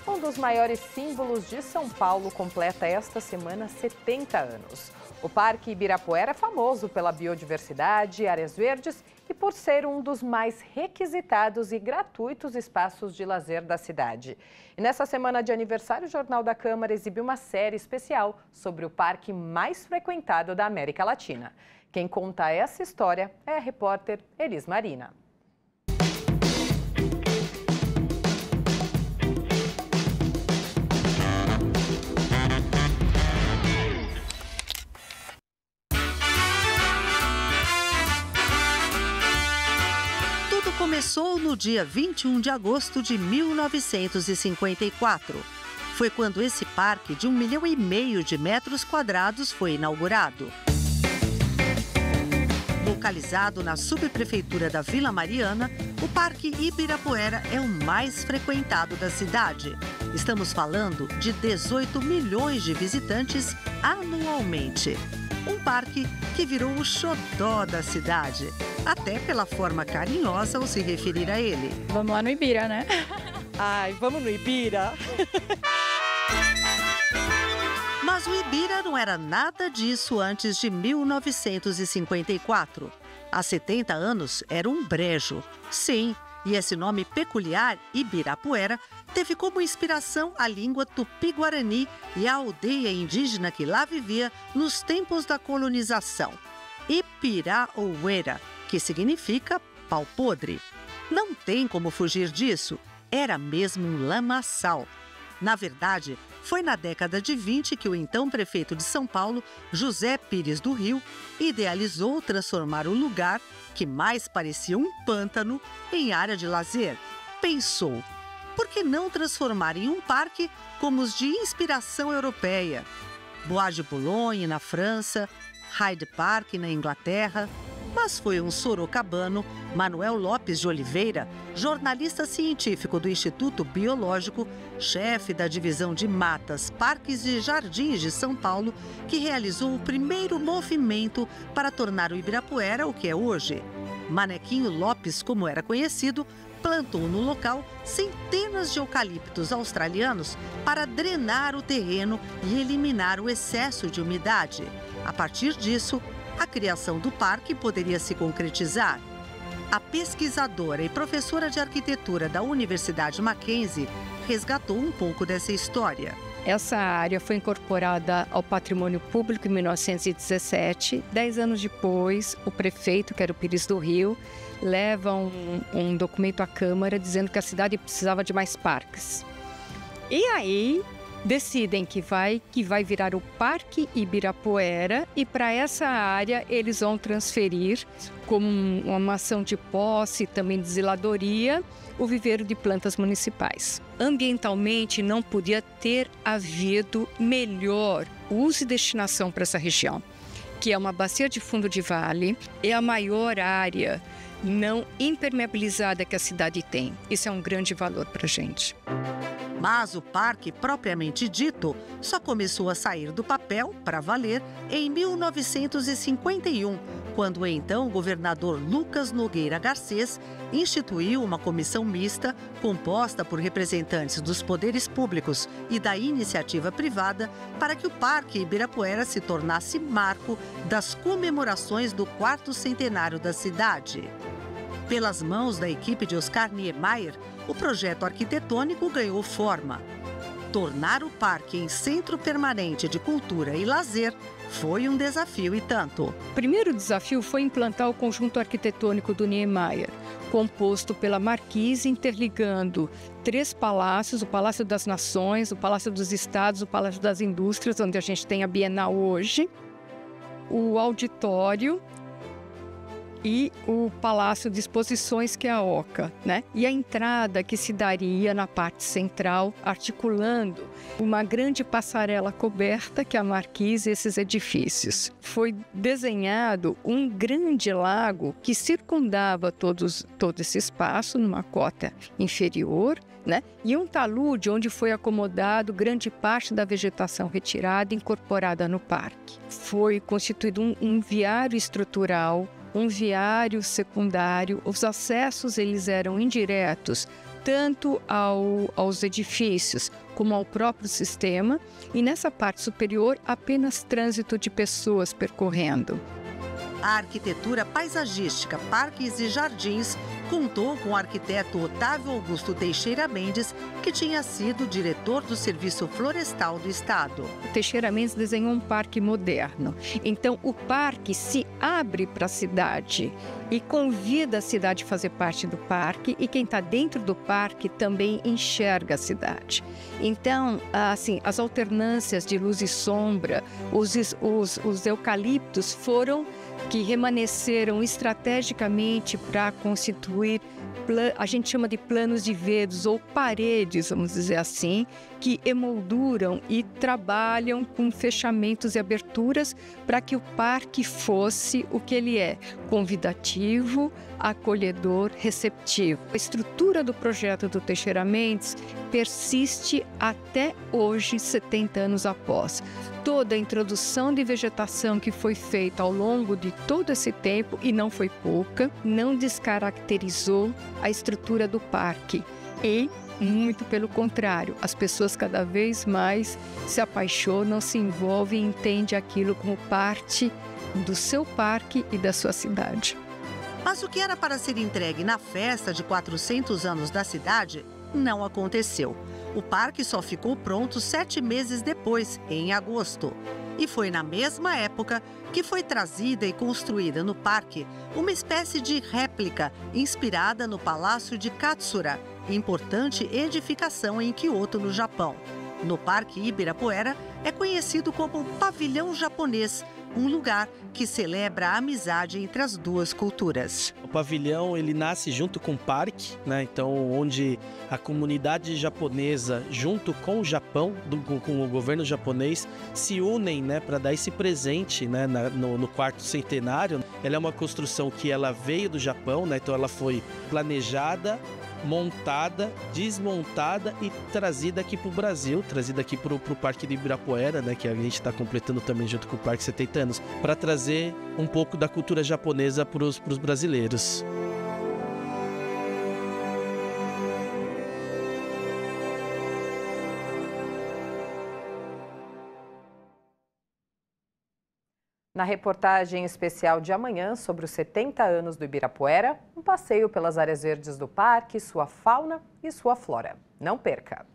Um dos maiores símbolos de São Paulo completa esta semana 70 anos. O Parque Ibirapuera é famoso pela biodiversidade, áreas verdes e por ser um dos mais requisitados e gratuitos espaços de lazer da cidade. E nessa semana de aniversário, o Jornal da Câmara exibiu uma série especial sobre o parque mais frequentado da América Latina. Quem conta essa história é a repórter Elis Marina. Começou no dia 21 de agosto de 1954. Foi quando esse parque de 1,5 milhão de metros quadrados foi inaugurado. Localizado na subprefeitura da Vila Mariana, o Parque Ibirapuera é o mais frequentado da cidade. Estamos falando de 18 milhões de visitantes anualmente. Um parque que virou o xodó da cidade, até pela forma carinhosa ao se referir a ele. Vamos lá no Ibira, né? Ai, vamos no Ibira? Mas o Ibira não era nada disso antes de 1954. Há 70 anos era um brejo. Sim, e esse nome peculiar, Ibirapuera, teve como inspiração a língua tupi-guarani e a aldeia indígena que lá vivia nos tempos da colonização. Ipirauera, que significa pau podre. Não tem como fugir disso, era mesmo um lamaçal. Na verdade, foi na década de 20 que o então prefeito de São Paulo, José Pires do Rio, idealizou transformar o lugar, que mais parecia um pântano, em área de lazer. Pensou, por que não transformar em um parque como os de inspiração europeia? Bois de Boulogne, na França, Hyde Park, na Inglaterra. Mas foi um sorocabano, Manuel Lopes de Oliveira, jornalista científico do Instituto Biológico, chefe da divisão de matas, parques e jardins de São Paulo, que realizou o primeiro movimento para tornar o Ibirapuera o que é hoje. Manequinho Lopes, como era conhecido, plantou no local centenas de eucaliptos australianos para drenar o terreno e eliminar o excesso de umidade. A partir disso, a criação do parque poderia se concretizar. A pesquisadora e professora de arquitetura da Universidade Mackenzie resgatou um pouco dessa história. Essa área foi incorporada ao patrimônio público em 1917. 10 anos depois, o prefeito, que era o Pires do Rio, leva um documento à Câmara dizendo que a cidade precisava de mais parques. E aí decidem que vai virar o Parque Ibirapuera e para essa área eles vão transferir, como uma ação de posse, também de zeladoria, o viveiro de plantas municipais. Ambientalmente não podia ter havido melhor uso e destinação para essa região, que é uma bacia de fundo de vale, é a maior área não impermeabilizada que a cidade tem. Isso é um grande valor para a gente. Mas o parque, propriamente dito, só começou a sair do papel para valer em 1951, quando o então governador Lucas Nogueira Garcês instituiu uma comissão mista composta por representantes dos poderes públicos e da iniciativa privada para que o Parque Ibirapuera se tornasse marco das comemorações do 4º centenário da cidade. Pelas mãos da equipe de Oscar Niemeyer, o projeto arquitetônico ganhou forma. Tornar o parque em centro permanente de cultura e lazer foi um desafio e tanto. O primeiro desafio foi implantar o conjunto arquitetônico do Niemeyer, composto pela Marquise, interligando 3 palácios, o Palácio das Nações, o Palácio dos Estados, o Palácio das Indústrias, onde a gente tem a Bienal hoje, o auditório e o Palácio de Exposições, que é a Oca, né? E a entrada que se daria na parte central, articulando uma grande passarela coberta que é a Marquise e esses edifícios. Foi desenhado um grande lago que circundava todo esse espaço numa cota inferior, né? E um talude onde foi acomodado grande parte da vegetação retirada e incorporada no parque. Foi constituído um viário estrutural, um viário secundário. Os acessos eles eram indiretos, tanto aos edifícios como ao próprio sistema, e nessa parte superior apenas trânsito de pessoas percorrendo. A arquitetura paisagística Parques e Jardins contou com o arquiteto Otávio Augusto Teixeira Mendes, que tinha sido diretor do Serviço Florestal do Estado. Teixeira Mendes desenhou um parque moderno. Então, o parque se abre para a cidade e convida a cidade a fazer parte do parque, e quem está dentro do parque também enxerga a cidade. Então, assim, as alternâncias de luz e sombra, os eucaliptos que remanesceram estrategicamente para constituir, a gente chama de planos de verdes ou paredes, vamos dizer assim, que emolduram e trabalham com fechamentos e aberturas para que o parque fosse o que ele é: convidativo, acolhedor, receptivo. A estrutura do projeto do Teixeira Mendes persiste até hoje, 70 anos após. Toda a introdução de vegetação que foi feita ao longo de todo esse tempo, e não foi pouca, não descaracterizou a estrutura do parque. E, muito pelo contrário, as pessoas cada vez mais se apaixonam, se envolvem e entendem aquilo como parte do seu parque e da sua cidade. Mas o que era para ser entregue na festa de 400 anos da cidade não aconteceu. O parque só ficou pronto 7 meses depois, em agosto. E foi na mesma época que foi trazida e construída no parque uma espécie de réplica inspirada no Palácio de Katsura, importante edificação em Kyoto, no Japão. No Parque Ibirapuera é conhecido como Pavilhão Japonês, um lugar que celebra a amizade entre as duas culturas. O pavilhão, ele nasce junto com o parque, né? Então, onde a comunidade japonesa, junto com o Japão, com o governo japonês, se unem, né, para dar esse presente, né, no quarto centenário. Ela é uma construção que ela veio do Japão, né? Então ela foi planejada, montada, desmontada e trazida aqui para o Brasil, trazida aqui para o Parque de Ibirapuera, né, que a gente está completando também junto com o Parque 70 anos, para trazer um pouco da cultura japonesa para os brasileiros. Na reportagem especial de amanhã sobre os 70 anos do Ibirapuera, um passeio pelas áreas verdes do parque, sua fauna e sua flora. Não perca!